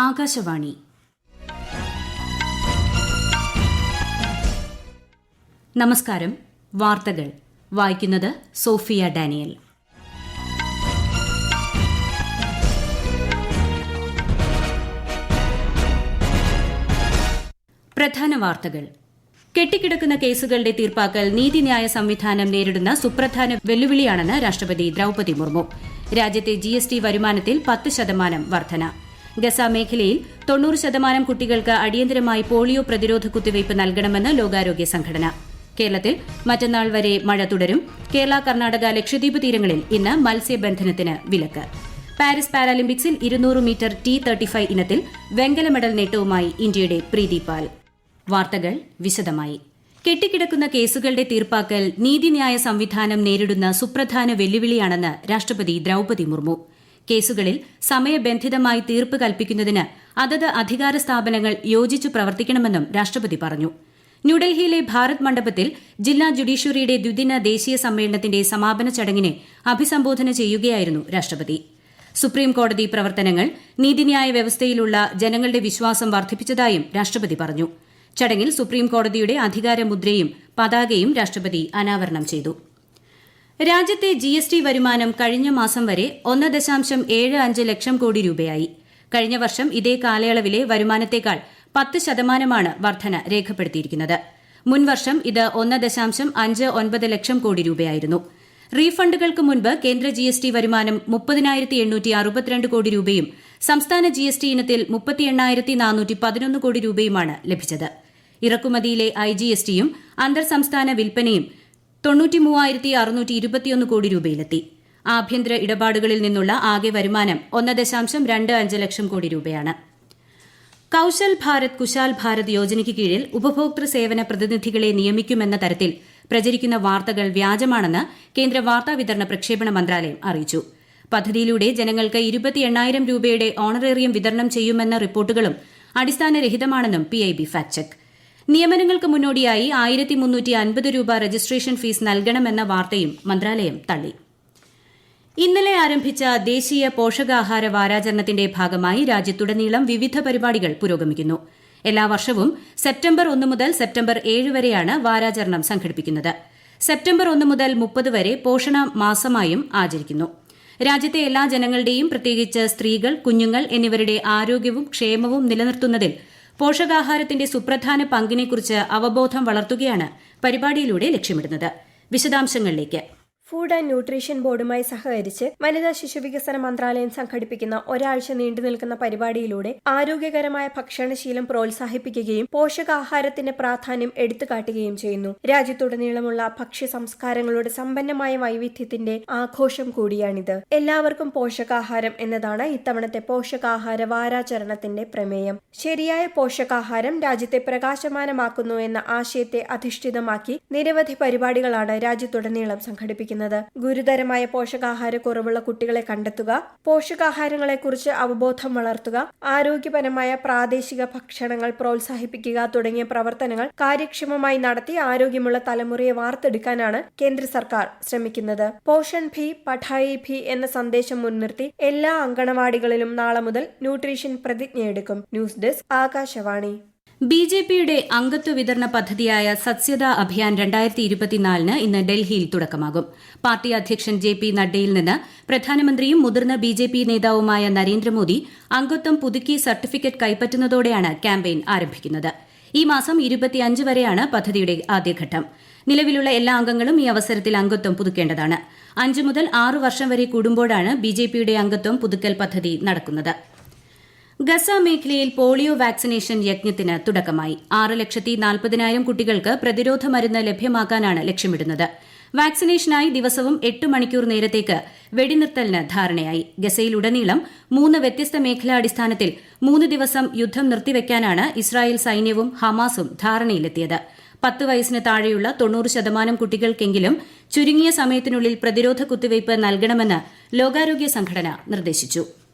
ആകാശവാണി. നമസ്കാരം. വാർത്തകൾ വായിക്കുന്നത് സോഫിയ ഡാനിയൽ. പ്രധാന വാർത്തകൾ. കെട്ടിക്കിടക്കുന്ന കേസുകളുടെ തീർപ്പാക്കൽ നീതിന്യായ സംവിധാനം നേരിടുന്ന സുപ്രധാന വെല്ലുവിളിയാണെന്ന് രാഷ്ട്രപതി ദ്രൌപദി മുർമു. രാജ്യത്തെ GST വരുമാനത്തിൽ 10% വർധന. ഗസ മേഖലയിൽ 90% കുട്ടികൾക്ക് അടിയന്തരമായി പോളിയോ പ്രതിരോധ കുത്തിവയ്പ് നൽകണമെന്ന് ലോകാരോഗ്യ സംഘടന. കേരളത്തിൽ മറ്റന്നാൾ വരെ മഴ തുടരും. കേരള, കർണാടക, ലക്ഷദ്വീപ് തീരങ്ങളിൽ ഇന്ന് മത്സ്യബന്ധനത്തിന് വിലക്ക്. പാരീസ് പാരാലിമ്പിക്സിൽ 200 മീറ്റർ T35 ഇനത്തിൽ വെങ്കല മെഡൽ നേട്ടവുമായി ഇന്ത്യയുടെ പ്രീതി പാൽ. വാർത്തകൾ വിശദമായി. കെട്ടിക്കിടക്കുന്ന കേസുകളുടെ തീർപ്പാക്കൽ നീതിന്യായ സംവിധാനം നേരിടുന്ന സുപ്രധാന വെല്ലുവിളിയാണെന്ന് രാഷ്ട്രപതി ദ്രൌപദി മുർമു. കേസുകളിൽ സമയബന്ധിതമായി തീർപ്പ് കൽപ്പിക്കുന്നതിന് അതത് അധികാര സ്ഥാപനങ്ങൾ യോജിച്ചു പ്രവർത്തിക്കണമെന്നും രാഷ്ട്രപതി പറഞ്ഞു. ന്യൂഡൽഹിയിലെ ഭാരത് മണ്ഡപത്തിൽ ജില്ലാ ജുഡീഷ്യറിയുടെ ദ്വിദിന ദേശീയ സമ്മേളനത്തിന്റെ സമാപന ചടങ്ങിനെ അഭിസംബോധന ചെയ്യുകയായിരുന്നു രാഷ്ട്രപതി. സുപ്രീം കോടതി പ്രവർത്തനങ്ങൾ നീതിന്യായ വ്യവസ്ഥയിലുള്ള ജനങ്ങളുടെ വിശ്വാസം വർദ്ധിപ്പിച്ചതായും രാഷ്ട്രപതി പറഞ്ഞു. ചടങ്ങിൽ സുപ്രീം കോടതിയുടെ അധികാരമുദ്രയും പതാകയും രാഷ്ട്രപതി അനാവരണം ചെയ്തു. രാജ്യത്തെ GST വരുമാനം കഴിഞ്ഞ മാസം വരെ 1.75 ലക്ഷം കോടി രൂപയായി. കഴിഞ്ഞ വർഷം ഇതേ കാലയളവിലെ വരുമാനത്തേക്കാൾ 10% വർധന രേഖപ്പെടുത്തിയിരിക്കുന്നത്. മുൻവർഷം ഇത് 1.59 ലക്ഷം കോടി രൂപയായിരുന്നു. റീഫണ്ടുകൾക്ക് മുൻപ് കേന്ദ്ര GST വരുമാനം 30,862 കോടി രൂപയും സംസ്ഥാന GST ഇനത്തിൽ 38,411 കോടി രൂപയുമാണ് ലഭിച്ചത്. ഇറക്കുമതിയിലെ IGSTയും അന്തർ സംസ്ഥാന വിൽപ്പനയും 93,621 കോടി രൂപയിലെത്തി. ആഭ്യന്തര ഇടപാടുകളിൽ നിന്നുള്ള ആകെ വരുമാനം 1.25 ലക്ഷം കോടി രൂപയാണ്. കൌശൽ ഭാരത് കുശാൽ ഭാരത് യോജനയ്ക്ക് കീഴിൽ ഉപഭോക്തൃ സേവന പ്രതിനിധികളെ നിയമിക്കുമെന്ന തരത്തിൽ പ്രചരിക്കുന്ന വാർത്തകൾ വ്യാജമാണെന്ന് കേന്ദ്ര വാർത്താവിതരണ പ്രക്ഷേപണ മന്ത്രാലയം അറിയിച്ചു. പദ്ധതിയിലൂടെ ജനങ്ങൾക്ക് 28,000 രൂപയുടെ ഓണറേറിയം വിതരണം ചെയ്യുമെന്ന റിപ്പോർട്ടുകളും അടിസ്ഥാനരഹിതമാണെന്നും PIB ഫാക്ട് ചെക്ക്. നിയമനങ്ങൾക്ക് മുന്നോടിയായി 1,350 രൂപ രജിസ്ട്രേഷൻ ഫീസ് നൽകണമെന്ന വാർത്തയും മന്ത്രാലയം തള്ളി. ഇന്നലെ ആരംഭിച്ച ദേശീയ പോഷകാഹാര വാരാചരണത്തിന്റെ ഭാഗമായി രാജ്യത്തുടനീളം വിവിധ പരിപാടികൾ പുരോഗമിക്കുന്നു. എല്ലാ വർഷവും സെപ്റ്റംബർ 1 മുതൽ സെപ്റ്റംബർ 7 വരെയാണ് വാരാചരണം സംഘടിപ്പിക്കുന്നത്. സെപ്റ്റംബർ 1 മുതൽ 30 വരെ പോഷണ മാസമായും ആചരിക്കുന്നു. രാജ്യത്തെ എല്ലാ ജനങ്ങളുടെയും, പ്രത്യേകിച്ച് സ്ത്രീകൾ, കുഞ്ഞുങ്ങൾ എന്നിവരുടെ ആരോഗ്യവും ക്ഷേമവും നിലനിർത്തുന്നതിൽ പോഷകാഹാരത്തിന്റെ സുപ്രധാന പങ്കിനെക്കുറിച്ച് അവബോധം വളർത്തുകയാണ് പരിപാടിയിലൂടെ ലക്ഷ്യമിടുന്നത്. വിശദാംശങ്ങളിലേക്ക്. ഫുഡ് ആൻഡ് ന്യൂട്രീഷൻ ബോർഡുമായി സഹകരിച്ച് വനിതാ ശിശുവികസന മന്ത്രാലയം സംഘടിപ്പിക്കുന്ന ഒരാഴ്ച നീണ്ടുനിൽക്കുന്ന പരിപാടിയിലൂടെ ആരോഗ്യകരമായ ഭക്ഷണശീലം പ്രോത്സാഹിപ്പിക്കുകയും പോഷകാഹാരത്തിന്റെ പ്രാധാന്യം എടുത്തുകാട്ടുകയും ചെയ്യുന്നു. രാജ്യത്തുടനീളമുള്ള ഭക്ഷ്യ സംസ്കാരങ്ങളുടെ സമ്പന്നമായ വൈവിധ്യത്തിന്റെ ആഘോഷം കൂടിയാണിത്. എല്ലാവർക്കും പോഷകാഹാരം എന്നതാണ് ഇത്തവണത്തെ പോഷകാഹാര വാരാചരണത്തിന്റെ പ്രമേയം. ശരിയായ പോഷകാഹാരം രാജ്യത്തെ പ്രകാശമാനമാക്കുന്നു എന്ന ആശയത്തെ അധിഷ്ഠിതമാക്കി നിരവധി പരിപാടികളാണ് രാജ്യത്തുടനീളം സംഘടിപ്പിക്കുന്നത്. ഗുരുതരമായ പോഷകാഹാരക്കുറവുള്ള കുട്ടികളെ കണ്ടെത്തുക, പോഷകാഹാരങ്ങളെക്കുറിച്ച് അവബോധം വളർത്തുക, ആരോഗ്യപരമായ പ്രാദേശിക ഭക്ഷണങ്ങൾ പ്രോത്സാഹിപ്പിക്കുക തുടങ്ങിയ പ്രവർത്തനങ്ങൾ കാര്യക്ഷമമായി നടത്തി ആരോഗ്യമുള്ള തലമുറയെ വാർത്തെടുക്കാനാണ് കേന്ദ്ര സർക്കാർ ശ്രമിക്കുന്നത്. പോഷൺ ഭി പഠായി ഭി എന്ന സന്ദേശം മുൻനിർത്തി എല്ലാ അങ്കണവാടികളിലും നാളെ മുതൽ ന്യൂട്രീഷൻ പ്രതിജ്ഞയെടുക്കും. News desk, Akashvani. BJPയുടെ അംഗത്വ വിതരണ പദ്ധതിയായ സത്സ്യത അഭിയാൻ 2024 ഇന്ന് ഡൽഹിയിൽ തുടക്കമാകും. പാർട്ടി അധ്യക്ഷൻ JP നഡ്ഡയിൽ നിന്ന് പ്രധാനമന്ത്രിയും മുതിർന്ന BJP നേതാവുമായ നരേന്ദ്രമോദി അംഗത്വം പുതുക്കി സർട്ടിഫിക്കറ്റ് കൈപ്പറ്റുന്നതോടെയാണ് ക്യാമ്പയിൻ ആരംഭിക്കുന്നത്. ഈ മാസം 25 വരെയാണ് പദ്ധതിയുടെ ആദ്യഘട്ടം. നിലവിലുള്ള എല്ലാ അംഗങ്ങളും ഈ അവസരത്തിൽ അംഗത്വം പുതുക്കേണ്ടതാണ്. 5 മുതൽ 6 വർഷം വരെ കൂടുമ്പോഴാണ് BJPയുടെ അംഗത്വം പുതുക്കൽ പദ്ധതി നടക്കുന്നത്. ഗസ മേഖലയിൽ പോളിയോ വാക്സിനേഷൻ യജ്ഞത്തിന് തുടക്കമായി. 6,40,000 കുട്ടികൾക്ക് പ്രതിരോധ മരുന്ന് ലഭ്യമാക്കാനാണ് ലക്ഷ്യമിടുന്നത്. വാക്സിനേഷനായി ദിവസവും 8 മണിക്കൂർ നേരത്തേക്ക് വെടിനിർത്തലിന് ധാരണയായി. ഗസയിലുടനീളം 3 വ്യത്യസ്ത മേഖലാടിസ്ഥാനത്തിൽ 3 ദിവസം യുദ്ധം നിർത്തിവെക്കാനാണ് ഇസ്രായേൽ സൈന്യവും ഹമാസും ധാരണയിലെത്തിയത്. 10 വയസ്സിന് താഴെയുള്ള 90% കുട്ടികൾക്കെങ്കിലും ചുരുങ്ങിയ സമയത്തിനുള്ളിൽ പ്രതിരോധ കുത്തിവയ്പ് നൽകണമെന്ന് ലോകാരോഗ്യ സംഘടന നിർദ്ദേശിച്ചു.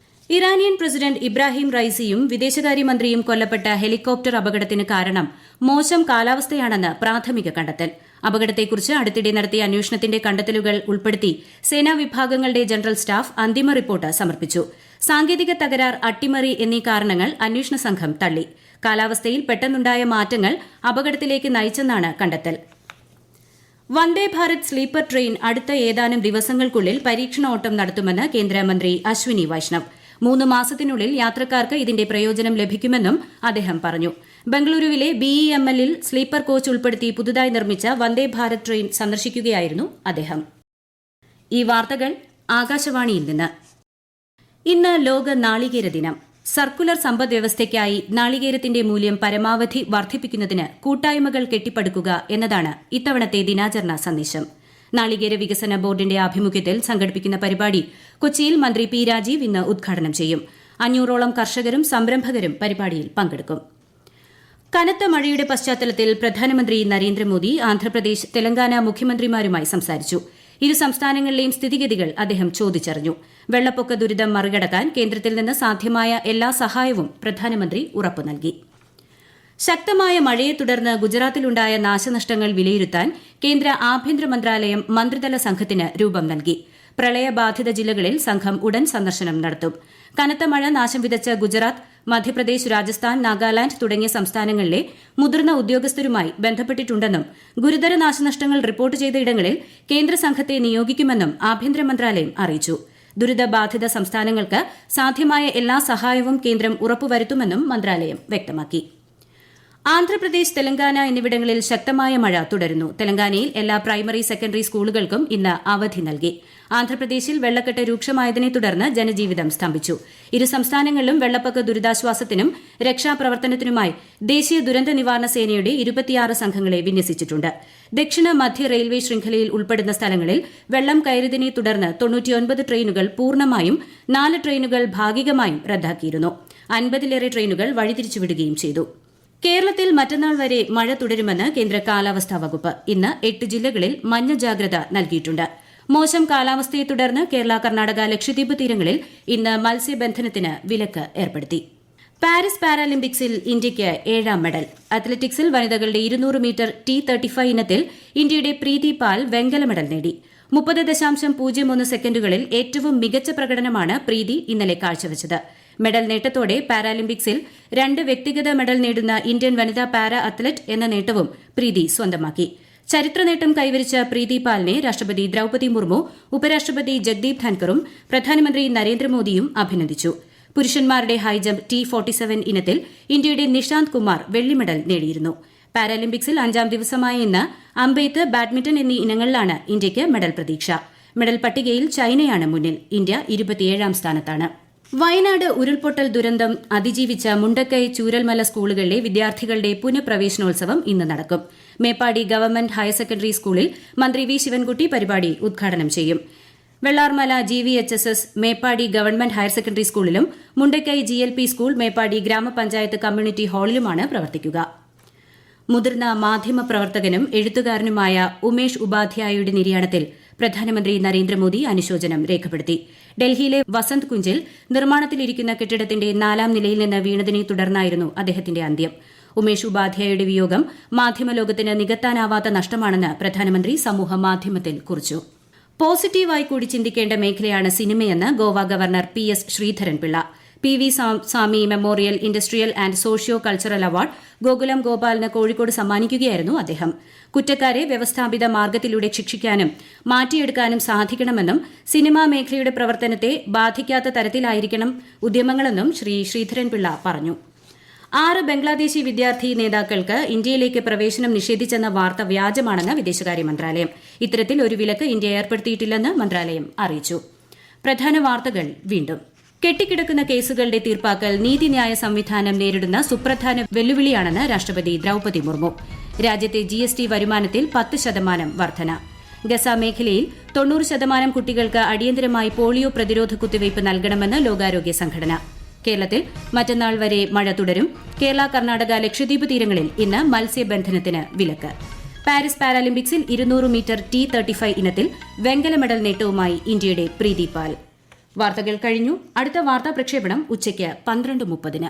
ഇറാനിയൻ പ്രസിഡന്റ് ഇബ്രാഹിം റൈസിയും വിദേശകാര്യമന്ത്രിയും കൊല്ലപ്പെട്ട ഹെലികോപ്റ്റർ അപകടത്തിന് കാരണം മോശം കാലാവസ്ഥയാണെന്ന് പ്രാഥമിക കണ്ടെത്തൽ. അപകടത്തെക്കുറിച്ച് അടുത്തിടെ നടത്തിയ അന്വേഷണത്തിന്റെ കണ്ടെത്തലുകൾ ഉൾപ്പെടുത്തി സേനാ വിഭാഗങ്ങളുടെ ജനറൽ സ്റ്റാഫ് അന്തിമ റിപ്പോർട്ട് സമർപ്പിച്ചു. സാങ്കേതിക തകരാർ, അട്ടിമറി എന്നീ കാരണങ്ങൾ അന്വേഷണ സംഘം തള്ളി. കാലാവസ്ഥയിൽ പെട്ടെന്നുണ്ടായ മാറ്റങ്ങൾ അപകടത്തിലേക്ക് നയിച്ചെന്നാണ് കണ്ടെത്തൽ. വന്ദേ ഭാരത് സ്ലീപ്പർ ട്രെയിൻ അടുത്ത ഏതാനും ദിവസങ്ങൾക്കുള്ളിൽ പരീക്ഷണ ഓട്ടം നടത്തുമെന്ന് കേന്ദ്രമന്ത്രി അശ്വിനി വൈഷ്ണവ്. 3 മാസത്തിനുള്ളിൽ യാത്രക്കാർക്ക് ഇതിന്റെ പ്രയോജനം ലഭിക്കുമെന്നും അദ്ദേഹം പറഞ്ഞു. ബംഗളൂരുവിലെ BEML-ൽ സ്ലീപ്പർ കോച്ച് ഉൾപ്പെടുത്തി പുതുതായി നിർമ്മിച്ച വന്ദേ ഭാരത് ട്രെയിൻ സന്ദർശിക്കുകയായിരുന്നു അദ്ദേഹം. ഈ വാർത്തകൾ ആകാശവാണിയിൽ നിന്ന്. ഇന്ന് ലോക നാളികേര ദിനം. സർക്കുലർ സമ്പദ്വ്യവസ്ഥയ്ക്കായി നാളികേരത്തിന്റെ മൂല്യം പരമാവധി വർദ്ധിപ്പിക്കുന്നതിന് കൂട്ടായ്മകൾ കെട്ടിപ്പടുക്കുക എന്നതാണ് ഇത്തവണത്തെ ദിനാചരണ സന്ദേശം. നാളികേര വികസന ബോർഡിന്റെ ആഭിമുഖ്യത്തിൽ സംഘടിപ്പിക്കുന്ന പരിപാടി കൊച്ചിയിൽ മന്ത്രി P. രാജീവ് ഇന്ന് ഉദ്ഘാടനം ചെയ്യും. 500ഓളം കർഷകരും സംരംഭകരും പരിപാടിയിൽ പങ്കെടുക്കും. കനത്ത മഴയുടെ പശ്ചാത്തലത്തിൽ പ്രധാനമന്ത്രി നരേന്ദ്രമോദി ആന്ധ്രാപ്രദേശ്, തെലങ്കാന മുഖ്യമന്ത്രിമാരുമായി സംസാരിച്ചു. ഇരു സംസ്ഥാനങ്ങളിലെയും സ്ഥിതിഗതികൾ അദ്ദേഹം ചോദിച്ചറിഞ്ഞു. വെള്ളപ്പൊക്ക ദുരിതം മറികടക്കാൻ കേന്ദ്രത്തിൽ നിന്ന് സാധ്യമായ എല്ലാ സഹായവും പ്രധാനമന്ത്രി ഉറപ്പു നൽകി. ശക്തമായ മഴയെ തുടർന്ന് ഗുജറാത്തിലുണ്ടായ നാശനഷ്ടങ്ങൾ വിലയിരുത്താൻ കേന്ദ്ര ആഭ്യന്തര മന്ത്രാലയം മന്ത്രിതല സംഘത്തിന് രൂപം നൽകി. പ്രളയബാധിത ജില്ലകളിൽ സംഘം ഉടൻ സന്ദർശനം നടത്തും. കനത്ത മഴ നാശം വിതച്ച ഗുജറാത്ത്, മധ്യപ്രദേശ്, രാജസ്ഥാൻ, നാഗാലാന്റ് തുടങ്ങിയ സംസ്ഥാനങ്ങളിലെ മുതിർന്ന ഉദ്യോഗസ്ഥരുമായി ബന്ധപ്പെട്ടിട്ടുണ്ടെന്നും ഗുരുതര നാശനഷ്ടങ്ങൾ റിപ്പോർട്ട് ചെയ്ത ഇടങ്ങളിൽ കേന്ദ്ര സംഘത്തെ നിയോഗിക്കുമെന്നും ആഭ്യന്തര മന്ത്രാലയം അറിയിച്ചു. ദുരിതബാധിത സംസ്ഥാനങ്ങൾക്ക് സാധ്യമായ എല്ലാ സഹായവും കേന്ദ്രം ഉറപ്പുവരുത്തുമെന്നും മന്ത്രാലയം വ്യക്തമാക്കി. ആന്ധ്രാപ്രദേശ്, തെലങ്കാന എന്നിവിടങ്ങളിൽ ശക്തമായ മഴ തുടരുന്നു. തെലങ്കാനയിൽ എല്ലാ പ്രൈമറി, സെക്കൻഡറി സ്കൂളുകൾക്കും ഇന്ന് അവധി നൽകി. ആന്ധ്രാപ്രദേശിൽ വെള്ളക്കെട്ട് രൂക്ഷമായതിനെ തുടർന്ന് ജനജീവിതം സ്തംഭിച്ചു. ഇരു സംസ്ഥാനങ്ങളിലും വെള്ളപ്പൊക്ക ദുരിതാശ്വാസത്തിനും രക്ഷാപ്രവർത്തനത്തിനുമായി ദേശീയ ദുരന്ത നിവാരണ സേനയുടെ 26 സംഘങ്ങളെ വിന്യസിച്ചിട്ടുണ്ട്. ദക്ഷിണ മധ്യ റെയിൽവേ ശൃംഖലയിൽ ഉൾപ്പെടുന്ന സ്ഥലങ്ങളിൽ വെള്ളം കയറിയതിനെ തുടർന്ന് 99 ട്രെയിനുകൾ പൂർണ്ണമായും, 4 ട്രെയിനുകൾ ഭാഗികമായും റദ്ദാക്കിയിരുന്നു. 50ലേറെ ട്രെയിനുകൾ വഴിതിരിച്ചുവിടുകയും ചെയ്തു. കേരളത്തിൽ മറ്റന്നാൾ വരെ മഴ തുടരുമെന്ന് കേന്ദ്ര കാലാവസ്ഥാ വകുപ്പ്. ഇന്ന് 8 ജില്ലകളിൽ മഞ്ഞ ജാഗ്രത നൽകിയിട്ടുണ്ട്. മോശം കാലാവസ്ഥയെ തുടർന്ന് കേരള, കർണാടക, ലക്ഷദ്വീപ് തീരങ്ങളിൽ ഇന്ന് മത്സ്യബന്ധനത്തിന് വിലക്ക് ഏർപ്പെടുത്തി. പാരീസ് പാരാലിമ്പിക്സിൽ ഇന്ത്യയ്ക്ക് 7ാം മെഡൽ. അത്ലറ്റിക്സിൽ വനിതകളുടെ 200 മീറ്റർ T35 ഇനത്തിൽ ഇന്ത്യയുടെ പ്രീതി പാൽ വെങ്കല മെഡൽ നേടി. 30.01 സെക്കൻഡുകളിൽ ഏറ്റവും മികച്ച പ്രകടനമാണ് പ്രീതി ഇന്നലെ കാഴ്ചവച്ചത്. മെഡൽ നേട്ടത്തോടെ പാരാലിമ്പിക്സിൽ 2 വ്യക്തിഗത മെഡൽ നേടുന്ന ഇന്ത്യൻ വനിതാ പാരാ അത്ലറ്റ് എന്ന നേട്ടവും പ്രീതി സ്വന്തമാക്കി. ചരിത്ര നേട്ടം കൈവരിച്ച പ്രീതി പാലിനെ രാഷ്ട്രപതി ദ്രൌപതി മുർമു, ഉപരാഷ്ട്രപതി ജഗ്ദീപ് ധൻകറും പ്രധാനമന്ത്രി നരേന്ദ്രമോദിയും അഭിനന്ദിച്ചു. പുരുഷന്മാരുടെ ഹൈജംപ് T47 ഇനത്തിൽ ഇന്ത്യയുടെ നിഷാന്ത് കുമാർ വെള്ളി മെഡൽ നേടിയിരുന്നു. പാരാലിമ്പിക്സിൽ 5ാം ദിവസമായ ഇന്ന് അമ്പെയ്ത്ത്, ബാഡ്മിന്റൺ എന്നീ ഇനങ്ങളിലാണ് ഇന്ത്യയ്ക്ക് മെഡൽ പ്രതീക്ഷ. മെഡൽ പട്ടികയിൽ ചൈനയാണ് മുന്നിൽ. ഇന്ത്യ 27ാം സ്ഥാനത്താണ്. വയനാട് ഉരുൾപൊട്ടൽ ദുരന്തം അതിജീവിച്ച മുണ്ടക്കൈ, ചൂരൽമല സ്കൂളുകളിലെ വിദ്യാർത്ഥികളുടെ പുനഃപ്രവേശനോത്സവം ഇന്ന് നടക്കും. മേപ്പാടി ഗവൺമെന്റ് ഹയർ സെക്കൻഡറി സ്കൂളിൽ മന്ത്രി V. ശിവൻകുട്ടി പരിപാടി ഉദ്ഘാടനം ചെയ്യും. Vellarmala GVHSS Meppadi government higher secondary സ്കൂളിലും മുണ്ടക്കൈ GLP സ്കൂൾ മേപ്പാടി ഗ്രാമപഞ്ചായത്ത് കമ്മ്യൂണിറ്റി ഹാളിലുമാണ് പ്രവർത്തിക്കുക. മുതിർന്ന മാധ്യമപ്രവർത്തകനും എഴുത്തുകാരനുമായ ഉമേഷ് ഉപാധ്യായയുടെ നിര്യാണത്തിൽ പ്രധാനമന്ത്രി നരേന്ദ്രമോദി അനുശോചനം രേഖപ്പെടുത്തി. ഡൽഹിയിലെ വസന്ത് കുഞ്ചിൽ നിർമ്മാണത്തിലിരിക്കുന്ന കെട്ടിടത്തിന്റെ 4ാം നിലയിൽ നിന്ന് വീണതിനെ തുടർന്നായിരുന്നു അദ്ദേഹത്തിന്റെ അന്ത്യം. ഉമേഷ് ഉപാധ്യായയുടെ വിയോഗം മാധ്യമലോകത്തിന് നികത്താനാവാത്ത നഷ്ടമാണെന്ന് പ്രധാനമന്ത്രി സമൂഹമാധ്യമത്തിൽ കുറിച്ചു. പോസിറ്റീവായി കൂടി ചിന്തിക്കേണ്ട മേഖലയാണ് സിനിമയെന്ന് Goa governor PS Sreedharan Pillai. PV Swami memorial industrial and socio cultural award Gokulam ഗോപാലിന് കോഴിക്കോട് സമ്മാനിക്കുകയായിരുന്നു അദ്ദേഹം. കുറ്റക്കാരെ വ്യവസ്ഥാപിത മാർഗത്തിലൂടെ ശിക്ഷിക്കാനും മാറ്റിയെടുക്കാനും സാധിക്കണമെന്നും സിനിമാ മേഖലയുടെ പ്രവർത്തനത്തെ ബാധിക്കാത്ത തരത്തിലായിരിക്കണം ഉദ്യമങ്ങളെന്നും ശ്രീ ശ്രീധരൻപിള്ള പറഞ്ഞു. 6 ബംഗ്ലാദേശി വിദ്യാർത്ഥി നേതാക്കൾക്ക് ഇന്ത്യയിലേക്ക് പ്രവേശനം നിഷേധിച്ചെന്ന വാർത്ത വ്യാജമാണെന്ന് വിദേശകാര്യ മന്ത്രാലയം. ഇത്തരത്തിൽ ഒരു വിലക്ക് ഇന്ത്യ ഏർപ്പെടുത്തിയിട്ടില്ലെന്ന് മന്ത്രാലയം അറിയിച്ചു. പ്രധാന വാർത്തകൾ വീണ്ടും. കെട്ടിക്കിടക്കുന്ന കേസുകളുടെ തീർപ്പാക്കൽ നീതിന്യായ സംവിധാനം നേരിടുന്ന സുപ്രധാന വെല്ലുവിളിയാണെന്ന് രാഷ്ട്രപതി ദ്രൌപതി മുർമു. രാജ്യത്തെ GST വരുമാനത്തിൽ 10% വർധന. ഗസ മേഖലയിൽ 90% കുട്ടികൾക്ക് അടിയന്തരമായി പോളിയോ പ്രതിരോധ കുത്തിവയ്പ് നൽകണമെന്ന് ലോകാരോഗ്യ സംഘടന. കേരളത്തിൽ മറ്റന്നാൾ വരെ മഴ തുടരും. കേരള, കർണാടക, ലക്ഷദ്വീപ് തീരങ്ങളിൽ ഇന്ന് മത്സ്യബന്ധനത്തിന് വിലക്ക്. പാരീസ് പാരാലിമ്പിക്സിൽ 200 മീറ്റർ T35 ഇനത്തിൽ വെങ്കല മെഡൽ നേട്ടവുമായി ഇന്ത്യയുടെ പ്രീതി പാൽ. വാർത്തകൾ കഴിഞ്ഞു. അടുത്ത വാർത്താ പ്രക്ഷേപണം ഉച്ചയ്ക്ക് 12:30.